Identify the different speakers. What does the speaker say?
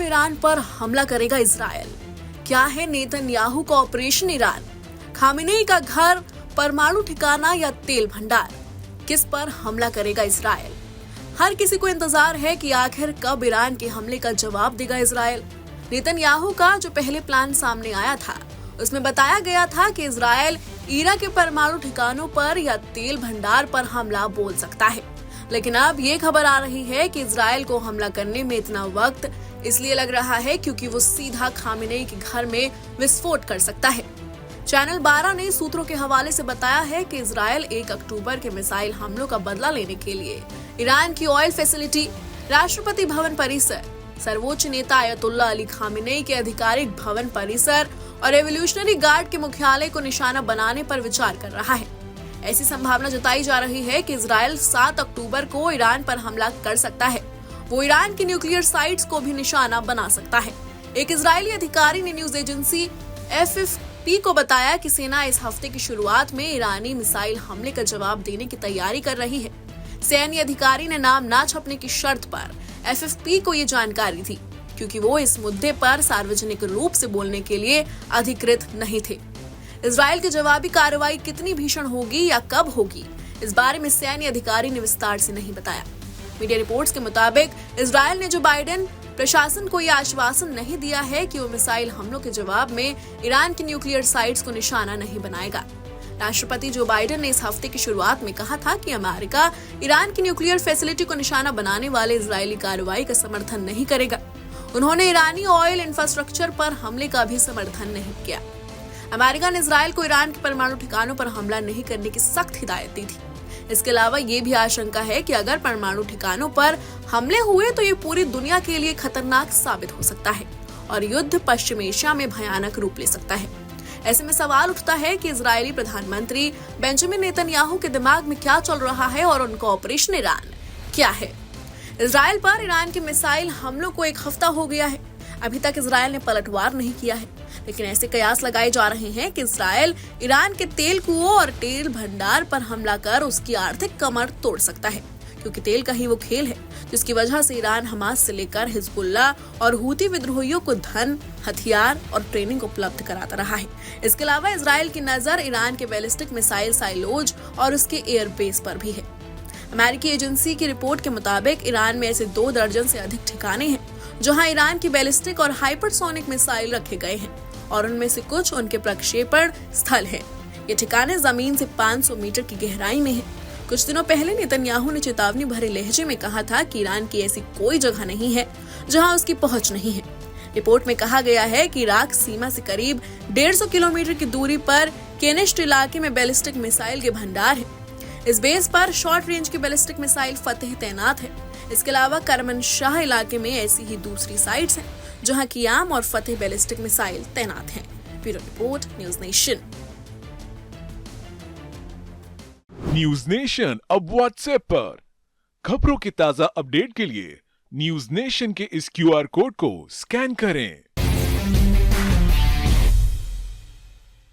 Speaker 1: कब ईरान पर हमला करेगा इजरायल? क्या है नेतन्याहू का ऑपरेशन ईरान? खामेनेई का घर, परमाणु ठिकाना या तेल भंडार? किस पर हमला करेगा इजरायल? हर किसी को इंतजार है कि आखिर कब ईरान के हमले का जवाब देगा इजरायल। नेतन्याहू का जो पहले प्लान सामने आया था उसमें बताया गया था कि इजरायल ईरान के परमाणु ठिकानों पर या तेल भंडार पर हमला बोल सकता है, लेकिन अब ये खबर आ रही है कि इजरायल को हमला करने में इतना वक्त इसलिए लग रहा है क्योंकि वो सीधा खामेनेई के घर में विस्फोट कर सकता है। चैनल 12 ने सूत्रों के हवाले से बताया है कि इजरायल 1 अक्टूबर के मिसाइल हमलों का बदला लेने के लिए ईरान की ऑयल फैसिलिटी, राष्ट्रपति भवन परिसर, सर्वोच्च नेता अयतुल्ला अली खामेनेई के आधिकारिक भवन परिसर और रेवोल्यूशनरी गार्ड के मुख्यालय को निशाना बनाने पर विचार कर रहा है। ऐसी संभावना जताई जा रही है कि इजरायल 7 अक्टूबर को ईरान पर हमला कर सकता है। वो ईरान की न्यूक्लियर साइट्स को भी निशाना बना सकता है। एक इजरायली अधिकारी ने न्यूज एजेंसी एफएफपी को बताया कि सेना इस हफ्ते की शुरुआत में ईरानी मिसाइल हमले का जवाब देने की तैयारी कर रही है। सैन्य अधिकारी ने नाम न छपने की शर्त पर एफएफपी को ये जानकारी दी, क्योंकि वो इस मुद्दे पर सार्वजनिक रूप से बोलने के लिए अधिकृत नहीं थे। इजरायल की जवाबी कार्रवाई कितनी भीषण होगी या कब होगी, इस बारे में सैन्य अधिकारी ने विस्तार से नहीं बताया। मीडिया रिपोर्ट्स के मुताबिक इजरायल ने जो बाइडेन प्रशासन को यह आश्वासन नहीं दिया है कि वो मिसाइल हमलों के जवाब में ईरान की न्यूक्लियर साइट्स को निशाना नहीं बनाएगा। राष्ट्रपति जो बाइडेन ने इस हफ्ते की शुरुआत में कहा था कि अमेरिका ईरान की न्यूक्लियर फैसिलिटी को निशाना बनाने वाले इजरायली कार्रवाई का समर्थन नहीं करेगा। उन्होंने ईरानी ऑयल इंफ्रास्ट्रक्चर पर हमले का भी समर्थन नहीं किया। अमेरिका ने इजरायल को ईरान के परमाणु ठिकानों पर हमला नहीं करने की सख्त हिदायत दी थी। इसके अलावा ये भी आशंका है कि अगर परमाणु ठिकानों पर हमले हुए तो ये पूरी दुनिया के लिए खतरनाक साबित हो सकता है और युद्ध पश्चिम एशिया में भयानक रूप ले सकता है। ऐसे में सवाल उठता है कि इजरायली प्रधानमंत्री बेंजामिन नेतन्याहू के दिमाग में क्या चल रहा है और उनका ऑपरेशन ईरान क्या है। इजरायल पर ईरान के मिसाइल हमलों को 1 हफ्ता हो गया है। अभी तक इजरायल ने पलटवार नहीं किया है, लेकिन ऐसे कयास लगाए जा रहे हैं कि इजरायल ईरान के तेल कुओं और तेल भंडार पर हमला कर उसकी आर्थिक कमर तोड़ सकता है, क्योंकि तेल का ही वो खेल है जिसकी वजह से ईरान हमास से लेकर हिजबुल्ला और हूती विद्रोहियों को धन, हथियार और ट्रेनिंग उपलब्ध कराता रहा है। इसके अलावा इजरायल की नजर ईरान के बैलिस्टिक मिसाइल साइलोज और उसके एयरबेस पर भी है। अमेरिकी एजेंसी की रिपोर्ट के मुताबिक ईरान में ऐसे 2 दर्जन से अधिक ठिकाने हैं जहां ईरान की बैलिस्टिक और हाइपरसोनिक मिसाइल रखे गए हैं और उनमें से कुछ उनके प्रक्षेपण स्थल हैं। ये ठिकाने जमीन से 500 मीटर की गहराई में हैं। कुछ दिनों पहले नेतन्याहू ने चेतावनी भरे लहजे में कहा था कि ईरान की ऐसी कोई जगह नहीं है जहां उसकी पहुंच नहीं है। रिपोर्ट में कहा गया है कि इराक सीमा से करीब 150 किलोमीटर की दूरी पर केनिश्त इलाके में बैलिस्टिक मिसाइल के भंडार है। इस बेस पर शॉर्ट रेंज की बैलिस्टिक मिसाइल फतेह तैनात है। इसके अलावा करमनशाह इलाके में ऐसी ही दूसरी साइट्स हैं जहां कियाम और फतेह बैलिस्टिक मिसाइल तैनात हैं। Bureau report, news nation.
Speaker 2: News nation अब व्हाट्सएप पर खबरों के ताजा अपडेट के लिए न्यूज नेशन के इस QR कोड को स्कैन करें।